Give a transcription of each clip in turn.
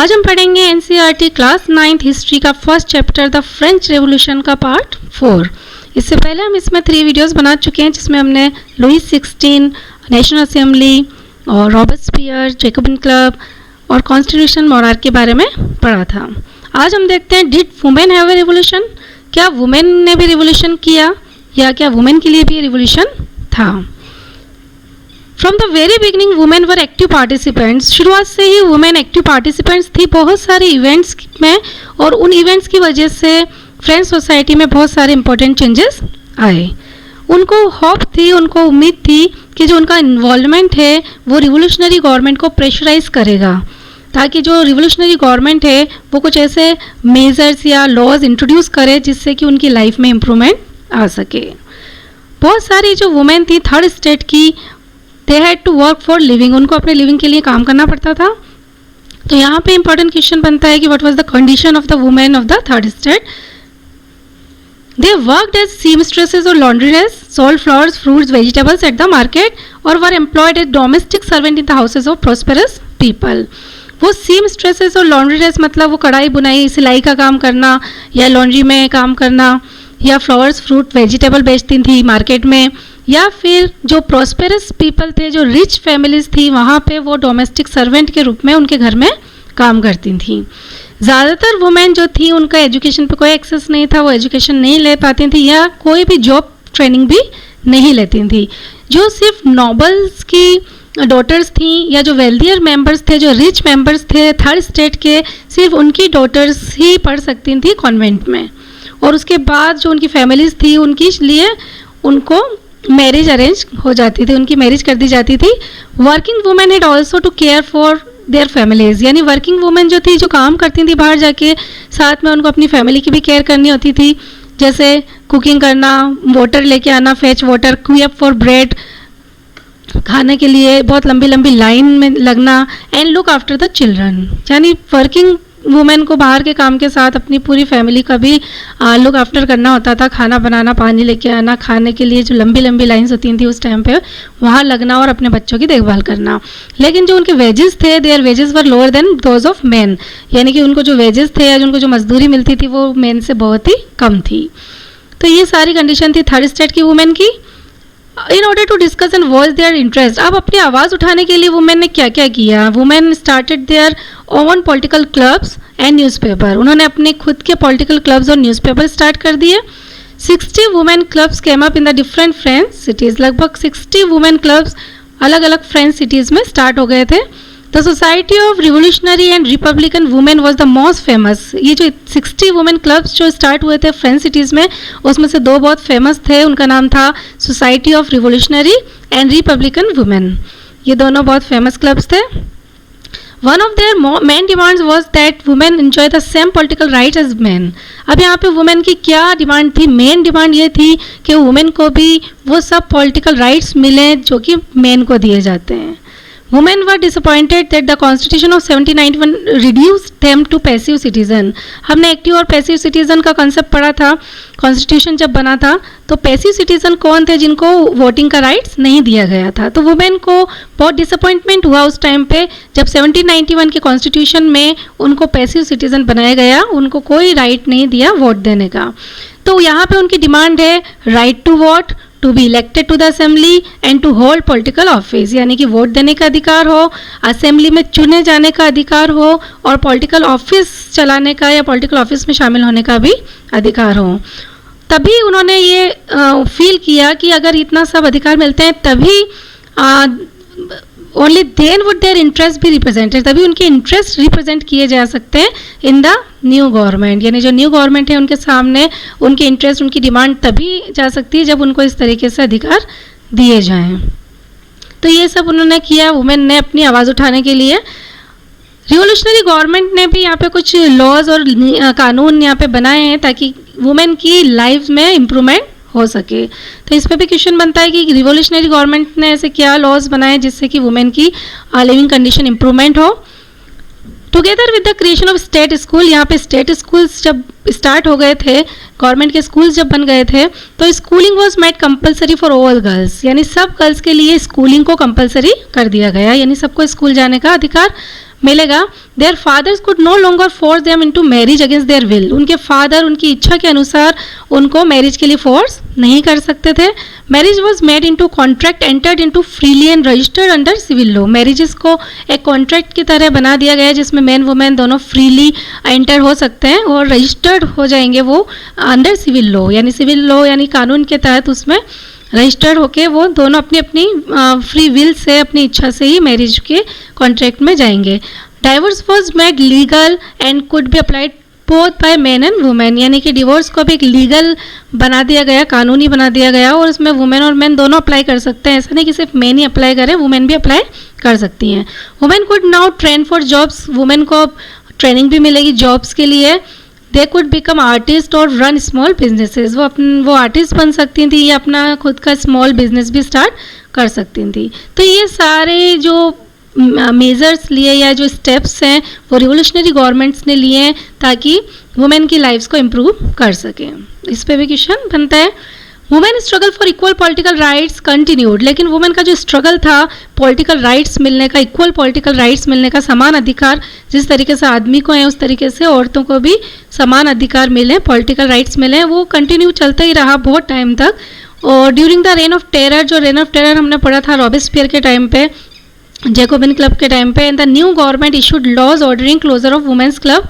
आज हम पढ़ेंगे एनसीईआरटी क्लास 9th हिस्ट्री का first chapter the French revolution का पार्ट 4। इससे पहले हम इसमें 3 वीडियोस बना चुके हैं जिसमें हमने लुई 16, नेशनल असेंबली और रॉबर्टस्पियर, जैकोबिन क्लब और कॉन्स्टिट्यूशन मोनार्क के बारे में पढ़ा था। आज हम देखते हैं did women have a revolution, क्या वुमेन ने भी रिवोल्यूशन किया या क्या वुमेन के लिए भी रिवोल्यूशन था। From the very beginning women were active participants, शुरुआत से ही वुमेन एक्टिव पार्टिसिपेंट्स थी बहुत सारे इवेंट्स में, और उन इवेंट्स की वजह से फ्रेंच सोसाइटी में बहुत सारे इंपॉर्टेंट चेंजेस आए। उनको होप थी, उनको उम्मीद थी कि जो उनका इन्वॉल्वमेंट है वो रिवोल्यूशनरी गवर्नमेंट को प्रेशराइज करेगा, ताकि जो रिवोल्यूशनरी गवर्नमेंट है वो कुछ ऐसे मेजर्स या लॉज इंट्रोड्यूस करे जिससे कि उनकी लाइफ में इम्प्रूवमेंट आ सके। बहुत सारी जो वुमेन थी थर्ड स्टेट की, they had to work for living, उनको अपने लिविंग के लिए काम करना पड़ता था। तो यहाँ पे इंपॉर्टेंट क्वेश्चन बनता है कि what was the condition of the women of the third state. They worked as seamstresses और laundresses, sold flowers, fruits, vegetables at the market और were employed as domestic servant in the houses of prosperous people. वो seamstresses और लॉन्ड्रीनेस मतलब वो कढ़ाई बुनाई सिलाई का काम करना या लॉन्ड्री में काम करना, या फ्लावर्स, फ्रूट, वेजिटेबल बेचती थी मार्केट में, या फिर जो प्रॉस्पेरस पीपल थे, जो रिच फैमिलीज थी, वहाँ पे वो डोमेस्टिक सर्वेंट के रूप में उनके घर में काम करती थी। ज़्यादातर वुमेन जो थी उनका एजुकेशन पे कोई एक्सेस नहीं था, वो एजुकेशन नहीं ले पाती थी या कोई भी जॉब ट्रेनिंग भी नहीं लेती थी। जो सिर्फ नोबल्स की डॉटर्स थी या जो वेल्दियर मेंबर्स थे, जो रिच मेंबर्स थे थर्ड स्टेट के, सिर्फ उनकी डॉटर्स ही पढ़ सकती थी कॉन्वेंट में, और उसके बाद जो उनकी फैमिलीज थी उनके लिए उनको मैरिज अरेंज हो जाती थी, उनकी मैरिज कर दी जाती थी। Working women had also to care for their families, यानी वर्किंग वुमेन जो थी, जो काम करती थी बाहर जाके, साथ में उनको अपनी फैमिली की भी केयर करनी होती थी, जैसे कुकिंग करना, वाटर लेके आना, fetch water, Q up for bread, खाने के लिए बहुत लंबी लंबी लाइन में लगना, and look after the children. यानी वर्किंग वुमेन को बाहर के काम के साथ अपनी पूरी फैमिली का भी लुक आफ्टर करना होता था, खाना बनाना, पानी लेके आना, खाने के लिए जो लंबी लंबी लाइन्स होती थी उस टाइम पे वहाँ लगना और अपने बच्चों की देखभाल करना। लेकिन जो उनके वेजेस थे, their wages were lower than those of men, यानी कि उनको जो वेजेस थे या उनको जो मजदूरी मिलती थी वो मैन से बहुत ही कम थी। तो ये सारी कंडीशन थी थर्ड स्टेट की वुमेन की। In order to discuss and voice their interest, अब अपनी आवाज़ उठाने के लिए वुमेन ने क्या क्या किया। Women started their own political clubs and newspaper, उन्होंने अपने खुद के पॉलिटिकल क्लब्स और न्यूज़पेपर स्टार्ट कर दिए। 60 women clubs came up in the different French cities, लगभग 60 वुमेन क्लब्स अलग अलग फ्रेंच सिटीज़ में स्टार्ट हो गए थे। The society of revolutionary and Republican women was the most famous, ये जो 60 वुमेन क्लब्स जो स्टार्ट हुए थे फ्रेंच सिटीज़ में, उसमें से 2 बहुत फेमस थे, उनका नाम था society of revolutionary and Republican women, ये दोनों बहुत फेमस क्लब्स थे। One of their main demands was that women enjoy the same political rights as men. अब यहाँ पे वुमेन की क्या डिमांड थी? मेन डिमांड ये थी कि वुमेन को भी वो सब पॉलिटिकल राइट्स मिले जो कि मेन को दिए जाते हैं। Women were disappointed that the Constitution of 1791 reduced them to passive citizen. हमने एक्टिव और पैसिव सिटीजन का कंसेप्ट पढ़ा था कॉन्स्टिट्यूशन जब बना था, तो पैसिव सिटीजन कौन थे? जिनको वोटिंग का राइट्स नहीं दिया गया था। तो वुमेन को बहुत डिसअपॉइंटमेंट हुआ उस टाइम पे जब 1791 के कॉन्स्टिट्यूशन में उनको पैसिव सिटीजन बनाया गया, उनको कोई राइट नहीं दिया वोट देने का। तो यहाँ पे उनकी डिमांड है right to vote, to be elected to the assembly and to hold political office, यानी कि वोट देने का अधिकार हो, असेंबली में चुने जाने का अधिकार हो, और पॉलिटिकल ऑफिस चलाने का या पॉलिटिकल ऑफिस में शामिल होने का भी अधिकार हो। तभी उन्होंने ये फील किया कि अगर इतना सब अधिकार मिलते हैं तभी only then would their interest भी रिप्रेजेंटेड, तभी उनके इंटरेस्ट रिप्रेजेंट किए जा सकते हैं इन द न्यू गवर्नमेंट, यानी जो न्यू गवर्नमेंट है उनके सामने उनके इंटरेस्ट, उनकी डिमांड तभी जा सकती है जब उनको इस तरीके से अधिकार दिए जाएं। तो ये सब उन्होंने किया वुमेन ने अपनी आवाज़ उठाने के लिए। रिवोल्यूशनरी गवर्नमेंट ने भी यहाँ पे कुछ लॉज और कानून यहाँ पे बनाए हैं ताकि वुमेन की लाइफ में इम्प्रूवमेंट हो सके। तो इस पर भी क्वेश्चन बनता है कि रिवोल्यूशनरी गवर्नमेंट ने ऐसे क्या लॉज बनाए जिससे कि वुमेन की लिविंग कंडीशन इम्प्रूवमेंट हो। Together with the creation of state school, यहाँ पे स्टेट स्कूल्स जब स्टार्ट हो गए थे, गवर्नमेंट के स्कूल्स जब बन गए थे, तो schooling was made compulsory for all girls, यानी सब गर्ल्स के लिए स्कूलिंग को कंपलसरी कर दिया गया, यानी सबको स्कूल जाने का अधिकार मिलेगा, their fathers could no longer force them into marriage against their will, उनके फादर उनकी इच्छा के अनुसार उनको मैरिज के लिए फोर्स नहीं कर सकते थे। Marriage was made into contract entered into freely and registered under civil law, marriages को एक कॉन्ट्रैक्ट की तरह बना दिया गया है जिसमें मैन वुमेन दोनों फ्रीली एंटर हो सकते हैं और रजिस्टर्ड हो जाएंगे वो अंडर सिविल लॉ, यानी सिविल लॉ यानी कानून के तहत उसमें रजिस्टर्ड होके वो दोनों अपनी अपनी फ्री विल से अपनी इच्छा से ही मैरिज के कॉन्ट्रैक्ट में जाएंगे। Divorce was made legal and could be applied both by man and women, यानी कि डिवोर्स को भी एक लीगल बना दिया गया, कानूनी बना दिया गया और उसमें वुमेन और मैन दोनों अप्लाई कर सकते हैं। ऐसा नहीं कि सिर्फ मैन ही अप्लाई करें, वुमेन भी अप्लाई कर सकती हैं। Women could now train for jobs, women को ट्रेनिंग भी मिलेगी जॉब्स के लिए। दे कुड बिकम आर्टिस्ट और रन स्मॉल बिजनेसेस, वो आर्टिस्ट बन सकती थी या अपना खुद का स्मॉल बिजनेस भी स्टार्ट कर सकती थी। तो ये सारे जो मेजर्स लिए या जो स्टेप्स हैं वो रिवोल्यूशनरी गवर्नमेंट्स ने लिए हैं ताकि वुमेन की लाइफ्स को इम्प्रूव कर सकें। इस पे भी क्वेश्चन बनता है। Women struggle for equal political rights continued, लेकिन वुमेन का जो स्ट्रगल था पॉलिटिकल राइट्स मिलने का, इक्वल पॉलिटिकल राइट्स मिलने का, समान अधिकार जिस तरीके से आदमी को है उस तरीके से औरतों को भी समान अधिकार मिले, पॉलिटिकल राइट्स मिले, वो कंटिन्यू चलता ही रहा बहुत टाइम तक। और during the reign of terror, जो रेन ऑफ टेरर हमने पढ़ा था रॉबेस्पियर के टाइम पे, जैकोबिन क्लब के टाइम पे, and the new government issued laws ordering closure of women's club,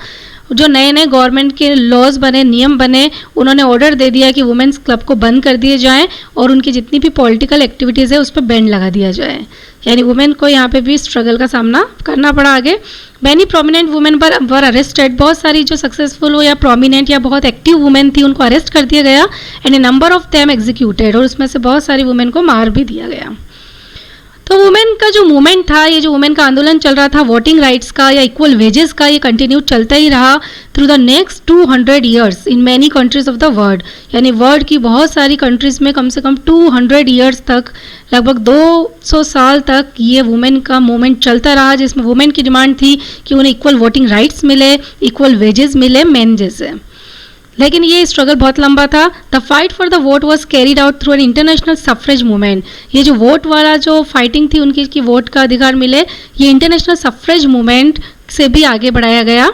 जो नए नए गवर्नमेंट के लॉज बने, नियम बने, उन्होंने ऑर्डर दे दिया कि वुमेन्स क्लब को बंद कर दिए जाएं और उनकी जितनी भी पॉलिटिकल एक्टिविटीज़ है उस पर बैन लगा दिया जाए, यानी वुमेन को यहाँ पे भी स्ट्रगल का सामना करना पड़ा आगे। Many prominent women were arrested, बहुत सारी जो सक्सेसफुल हो या प्रोमिनेंट या बहुत एक्टिव वुमेन थी उनको अरेस्ट कर दिया गया, and A number of them executed, और उसमें से बहुत सारी वुमेन को मार भी दिया गया। तो वुमेन का जो मूवमेंट था, ये जो वुमेन का आंदोलन चल रहा था वोटिंग राइट्स का या इक्वल वेजेस का, ये कंटिन्यू चलता ही रहा through the next 200 years in many countries of the world, यानी वर्ल्ड की बहुत सारी कंट्रीज में कम से कम 200 ईयर्स तक, लगभग 200 साल तक ये वुमेन का मूवमेंट चलता रहा, जिसमें वुमेन की डिमांड थी कि उन्हें इक्वल वोटिंग राइट्स मिले, इक्वल वेजेस मिले मैन जैसे। लेकिन ये स्ट्रगल बहुत लंबा था। The fight for the vote was carried out through an international suffrage movement, ये जो वोट वाला जो फाइटिंग थी उनकी कि वोट का अधिकार मिले, ये इंटरनेशनल सफ्रेज मूवमेंट से भी आगे बढ़ाया गया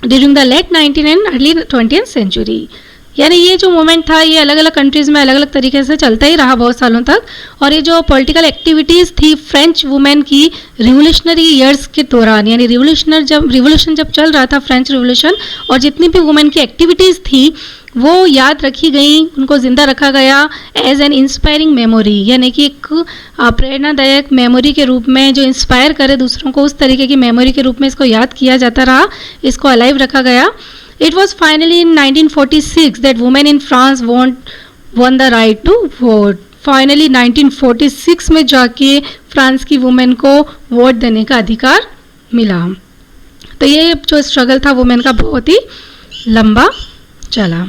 during the late 19th and early 20th century. यानी ये जो मूवमेंट था ये अलग अलग कंट्रीज़ में अलग अलग तरीके से चलता ही रहा बहुत सालों तक। और ये जो पॉलिटिकल एक्टिविटीज़ थी फ्रेंच वुमेन की रिवोल्यूशनरी ईयर्स के दौरान, यानी रिवोल्यूशन जब चल रहा था फ्रेंच रिवोल्यूशन, और जितनी भी वुमेन की एक्टिविटीज़ थी वो याद रखी गई, उनको ज़िंदा रखा गया एज एन इंस्पायरिंग मेमोरी, यानी कि एक प्रेरणादायक मेमोरी के रूप में जो इंस्पायर करे दूसरों को, उस तरीके की मेमोरी के रूप में इसको याद किया जाता रहा, इसको अलाइव रखा गया। It was finally in 1946 that women in France won the right to vote. Finally 1946 में जाके फ्रांस की वुमेन को वोट देने का अधिकार मिला। तो ये जो स्ट्रगल था वुमेन का बहुत ही लंबा चला।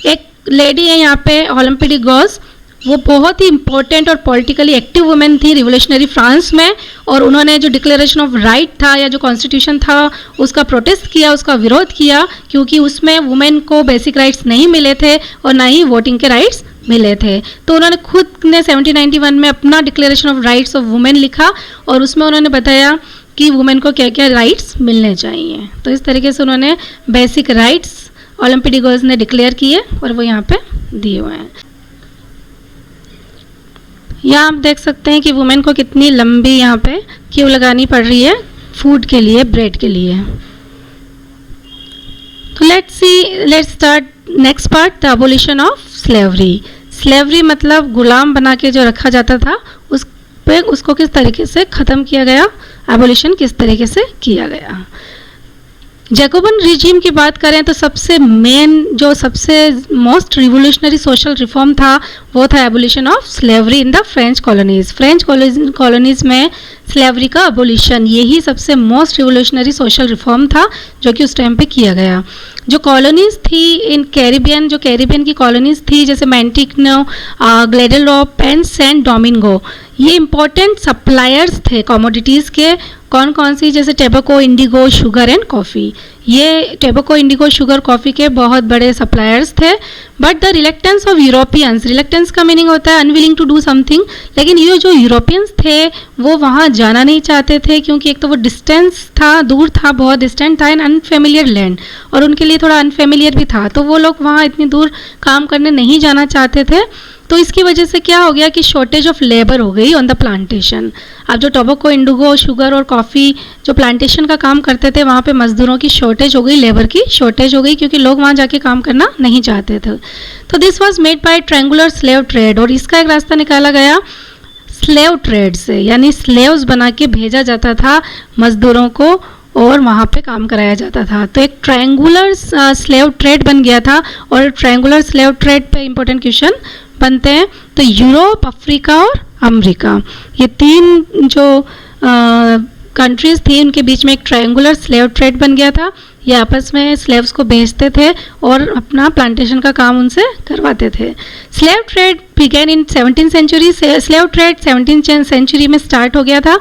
एक लेडी है यहाँ पे ओलंपी डी गॉस, वो बहुत ही इंपॉर्टेंट और पॉलिटिकली एक्टिव वुमेन थी रिवोल्यूशनरी फ्रांस में, और उन्होंने जो डिक्लेरेशन ऑफ राइट था या जो कॉन्स्टिट्यूशन था उसका प्रोटेस्ट किया, उसका विरोध किया, क्योंकि उसमें वुमेन को बेसिक राइट्स नहीं मिले थे और ना ही वोटिंग के राइट्स मिले थे। तो उन्होंने खुद ने 1791 में अपना declaration of rights of women लिखा और उसमें उन्होंने बताया कि वुमेन को क्या क्या राइट्स मिलने चाहिए। तो इस तरीके से उन्होंने बेसिक राइट्स ओलंपी डी गॉस ने डिक्लेयर किए और वो यहाँ पे दिए हुए हैं। यहाँ आप देख सकते हैं कि वुमेन को कितनी लंबी यहाँ पे क्यू लगानी पड़ रही है फूड के लिए, ब्रेड के लिए। तो let's start next part, the abolition of slavery. Slavery मतलब गुलाम बना के जो रखा जाता था उसको किस तरीके से ख़त्म किया गया, एबोलिशन किस तरीके से किया गया। जैकोबन रिजीम की बात करें तो सबसे मोस्ट रिवोल्यूशनरी सोशल रिफॉर्म था वो था abolition of slavery in the French colonies. French colonies में स्लेवरी का एबोलिशन, यही सबसे मोस्ट रिवोल्यूशनरी सोशल रिफॉर्म था जो कि उस टाइम पे किया गया। जो कॉलोनीज थी इन कैरिबियन, जो कैरिबियन की कॉलोनीज थी जैसे मैंटिकनो, ग्लेडेलोप एंड सेंट डोमिंगो, ये इंपॉर्टेंट सप्लायर्स थे कमोडिटीज़ के। कौन कौन सी, जैसे टेबको, इंडिगो, शुगर एंड कॉफ़ी। ये टोबैको, इंडिगो, शुगर, कॉफ़ी के बहुत बड़े सप्लायर्स थे। But the reluctance of Europeans, reluctance का मीनिंग होता है अनविलिंग टू डू समथिंग, लेकिन ये जो यूरोपियंस थे वो वहाँ जाना नहीं चाहते थे, क्योंकि एक तो वो डिस्टेंस था, दूर था, बहुत डिस्टेंट था, एंड अनफेमिलियर लैंड, और उनके लिए थोड़ा अनफेमिलियर भी था, तो वो लोग वहाँ इतनी दूर काम करने नहीं जाना चाहते थे। तो इसकी वजह से क्या हो गया कि शॉर्टेज ऑफ लेबर हो गई ऑन द प्लांटेशन। अब जो टोबैको, इंडिगो, शुगर और कॉफ़ी जो प्लांटेशन का काम करते थे, वहाँ पे मजदूरों की शॉर्टेज हो गई, लेबर की शॉर्टेज हो गई, क्योंकि लोग वहाँ जाके काम करना नहीं चाहते थे। तो this was made by triangular slave trade, और इसका एक रास्ता निकाला गया स्लेव ट्रेड से, यानी स्लेव्स बना के भेजा जाता था मजदूरों को और वहाँ पे काम कराया जाता था। तो एक ट्रायंगुलर स्लेव ट्रेड बन गया था, और ट्रायंगुलर स्लेव ट्रेड पे इंपॉर्टेंट क्वेश्चन बनते हैं। तो यूरोप, अफ्रीका और अमेरिका, ये तीन जो कंट्रीज थी, उनके बीच में एक ट्रायंगुलर स्लेव ट्रेड बन गया था। ये आपस में स्लेव्स को बेचते थे और अपना प्लांटेशन का काम उनसे करवाते थे। Slave trade began in 17th century, slave trade 17th century में स्टार्ट हो गया था।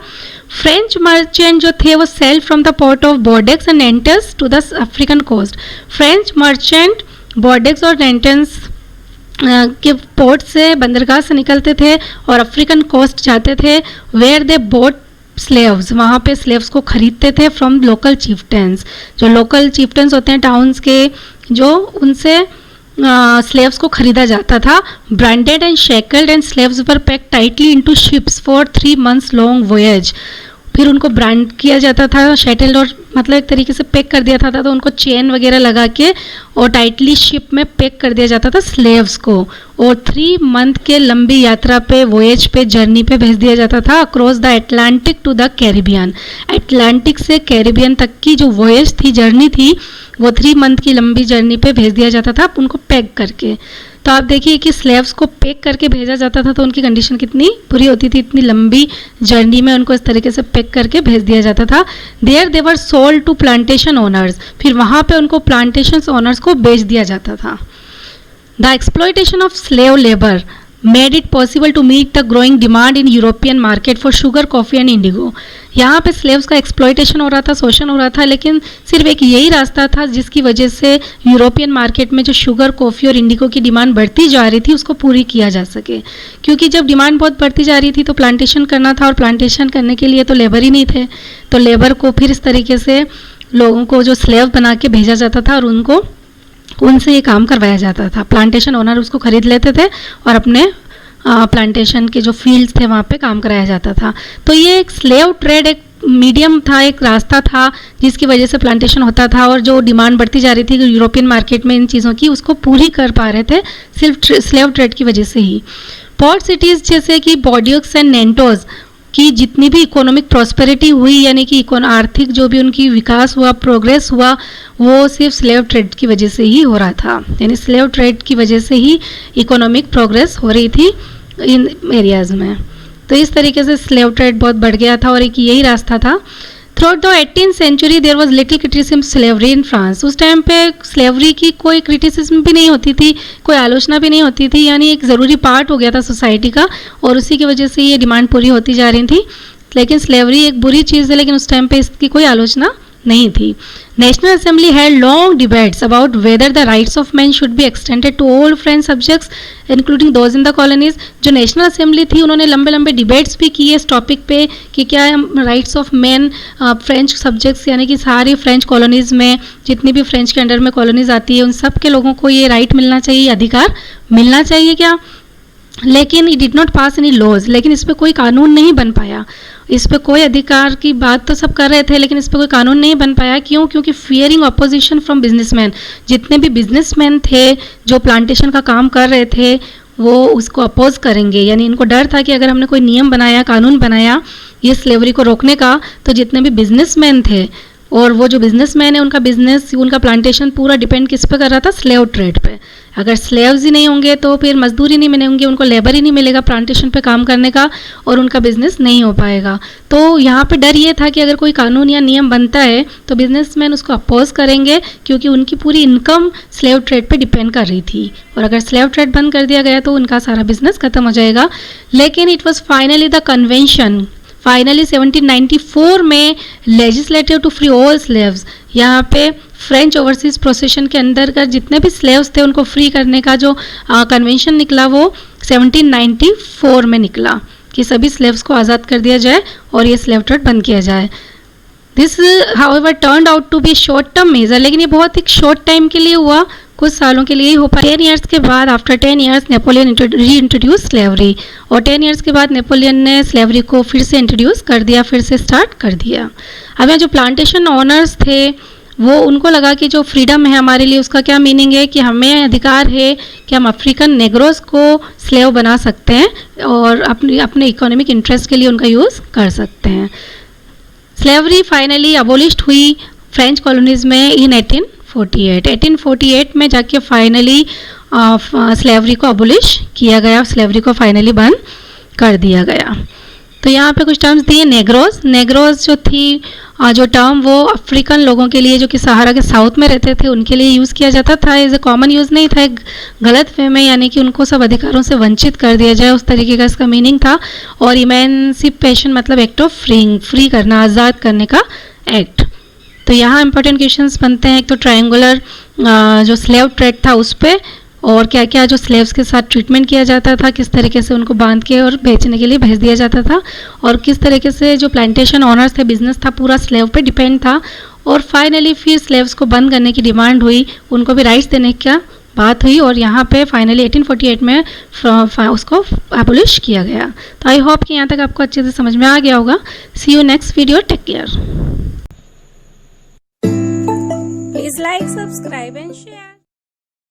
फ्रेंच मर्चेंट जो थे वो sail from the port of Bordeaux and Nantes to the African coast. French merchant Bordeaux और नेंटस के पोर्ट से, बंदरगाह से निकलते थे और अफ्रीकन कोस्ट जाते थे, वेयर दे बोट स्लेव्स, वहाँ पे स्लेव्स को खरीदते थे फ्रॉम लोकल चीफ्टेंस। जो लोकल चीफ्टेंस होते हैं टाउन्स के, जो उनसे स्लेव्स को खरीदा जाता था। Branded and shackled and slaves were packed tightly into ships for 3 months long voyage. फिर उनको ब्रांड किया जाता था, शेटल्ड, और मतलब एक तरीके से पैक कर दिया था, तो उनको चेन वगैरह लगा के और टाइटली शिप में पैक कर दिया जाता था स्लेव्स को, और 3 month के लंबी यात्रा पे, वॉयज पे, जर्नी पे भेज दिया जाता था across the Atlantic to the Caribbean. Atlantic से कैरिबियन तक की जो वॉयज थी, जर्नी थी, वो 3 month की लंबी जर्नी पे भेज दिया जाता था उनको पैक करके। तो आप देखिए कि स्लेव्स को पैक करके भेजा जाता था, तो उनकी कंडीशन कितनी बुरी होती थी, इतनी लंबी जर्नी में उनको इस तरीके से पैक करके भेज दिया जाता था। There they were sold to plantation owners, फिर वहाँ पे उनको प्लांटेशन ओनर्स को बेच दिया जाता था। The exploitation of slave labour made it possible to meet the growing demand in European market for sugar, coffee and indigo. यहाँ पे स्लेव्स का एक्सप्लॉयटेशन हो रहा था, शोषण हो रहा था, लेकिन सिर्फ एक यही रास्ता था जिसकी वजह से यूरोपियन मार्केट में जो शुगर, कॉफ़ी और इंडिगो की डिमांड बढ़ती जा रही थी, उसको पूरी किया जा सके। क्योंकि जब डिमांड बहुत बढ़ती जा रही थी तो प्लांटेशन करना था, और प्लांटेशन करने के लिए तो लेबर ही नहीं थे, तो लेबर को फिर इस तरीके से लोगों को जो स्लेव बना के भेजा जाता था और उनसे ये काम करवाया जाता था। प्लांटेशन ओनर उसको खरीद लेते थे और अपने प्लांटेशन के जो फील्ड्स थे वहाँ पे काम कराया जाता था। तो ये एक स्लेव ट्रेड एक मीडियम था, एक रास्ता था जिसकी वजह से प्लांटेशन होता था, और जो डिमांड बढ़ती जा रही थी यूरोपियन मार्केट में इन चीज़ों की, उसको पूरी कर पा रहे थे सिर्फ स्लेव ट्रेड की वजह से ही। पोर्ट सिटीज़ जैसे कि बॉर्डियक्स एंड नेंटोस की जितनी भी इकोनॉमिक प्रॉस्पेरिटी हुई, यानी कि आर्थिक जो भी उनकी विकास हुआ, प्रोग्रेस हुआ, वो सिर्फ स्लेव ट्रेड की वजह से ही हो रहा था। यानी स्लेव ट्रेड की वजह से ही इकोनॉमिक प्रोग्रेस हो रही थी इन एरियाज़ में। तो इस तरीके से स्लेव ट्रेड बहुत बढ़ गया था और एक यही रास्ता था। Throughout the 18th century there was little criticism slavery in France. उस टाइम पे स्लेवरी की कोई क्रिटिसिज्म भी नहीं होती थी, कोई आलोचना भी नहीं होती थी, यानी एक ज़रूरी पार्ट हो गया था सोसाइटी का, और उसी की वजह से ये डिमांड पूरी होती जा रही थी। लेकिन स्लेवरी एक बुरी चीज़ है, लेकिन उस टाइम पे इसकी कोई आलोचना नहीं थी। National assembly had long debates about whether the rights of man should be extended to all French subjects including those in the colonies. जो नेशनल असेंबली थी उन्होंने लंबे लंबे डिबेट्स भी किए इस टॉपिक पे कि क्या rights of man French subjects, यानी कि सारी फ्रेंच कॉलोनीज़ में जितनी भी फ्रेंच के अंडर में कॉलोनीज आती है, उन सब के लोगों को ये राइट मिलना चाहिए, अधिकार मिलना चाहिए क्या। लेकिन it did not pass any laws, लेकिन इस पर कोई कानून नहीं बन पाया। इस पर कोई अधिकार की बात तो सब कर रहे थे, लेकिन इस पर कोई कानून नहीं बन पाया। क्यों? क्योंकि फियरिंग अपोजिशन फ्रॉम बिजनेसमैन, जितने भी बिजनेसमैन थे जो प्लांटेशन का काम कर रहे थे वो उसको अपोज करेंगे। यानी इनको डर था कि अगर हमने कोई नियम बनाया, कानून बनाया ये स्लेवरी को रोकने का, तो जितने भी बिजनेसमैन थे, और वो जो बिजनेसमैन है उनका बिजनेस, उनका प्लांटेशन पूरा डिपेंड किस पे कर रहा था? स्लेव ट्रेड पे। अगर स्लेव्स ही नहीं होंगे तो फिर मजदूरी नहीं मिलेंगे, उनको लेबर ही नहीं मिलेगा प्लांटेशन पे काम करने का, और उनका बिजनेस नहीं हो पाएगा। तो यहाँ पे डर ये था कि अगर कोई कानून या नियम बनता है तो बिजनेसमैन उसको अपोज करेंगे, क्योंकि उनकी पूरी इनकम स्लेव ट्रेड पे डिपेंड कर रही थी, और अगर स्लेव ट्रेड बंद कर दिया गया तो उनका सारा बिजनेस खत्म हो जाएगा। लेकिन it was finally the convention, finally 1794 में legislative to free all slaves, यहाँ पे फ्रेंच ओवरसीज प्रोसेशन के अंदर का जितने भी स्लेव्स थे उनको फ्री करने का जो कन्वेंशन निकला वो 1794 में निकला कि सभी स्लेव्स को आज़ाद कर दिया जाए और ये स्लेव ट्रेड बंद किया जाए। This however turned out to be short term measure, लेकिन ये बहुत एक शॉर्ट टाइम के लिए हुआ, कुछ सालों के लिए ही हो पाया। 10 ईयर्स के बाद आफ्टर 10 ईयर्स नेपोलियन री इंट्रोड्यूस स्लेवरी, और 10 ईयर्स के बाद नेपोलियन ने स्लेवरी को फिर से इंट्रोड्यूस कर दिया, फिर से स्टार्ट कर दिया। अब यहाँ जो प्लांटेशन ऑनर्स थे वो उनको लगा कि जो फ्रीडम है हमारे लिए उसका क्या मीनिंग है कि हमें अधिकार है कि हम अफ्रीकन नेग्रोस को स्लेव बना सकते हैं और अपने इकोनॉमिक इंटरेस्ट के लिए उनका यूज़ कर सकते हैं। स्लेवरी फाइनली अबोलिश्ड हुई फ्रेंच कॉलोनीज़ में इन 1848 में जाके फाइनली स्लेवरी को अबोलिश किया गया, स्लेवरी को फाइनली बंद कर दिया गया। तो यहाँ पे कुछ टर्म्स दिए। नेग्रोस जो थी जो टर्म वो अफ्रीकन लोगों के लिए जो कि सहारा के साउथ में रहते थे उनके लिए यूज़ किया जाता था, एज ए कॉमन यूज़ नहीं था, एक गलत वे में, यानी कि उनको सब अधिकारों से वंचित कर दिया जाए, उस तरीके का इसका मीनिंग था। और इमेंसिपेशन मतलब एक्ट ऑफ फ्री करना, आज़ाद करने का एक्ट। तो यहाँ इंपॉर्टेंट क्वेश्चंस बनते हैं, एक तो ट्रायंगुलर जो स्लेव ट्रेड था उस पर, और क्या क्या जो स्लेव्स के साथ ट्रीटमेंट किया जाता था, किस तरीके से उनको बांध के और बेचने के लिए भेज दिया जाता था, और किस तरीके से जो प्लांटेशन ऑनर्स थे, बिजनेस था पूरा स्लेव पे डिपेंड था, और फाइनली फिर स्लेव्स को बंद करने की डिमांड हुई, उनको भी राइट्स देने का बात हुई, और यहाँ पे फाइनली 1848 में उसको एबोलिश किया गया। तो आई होप कि यहाँ तक आपको अच्छे से समझ में आ गया होगा। See you next video, take care. Please like, subscribe and share.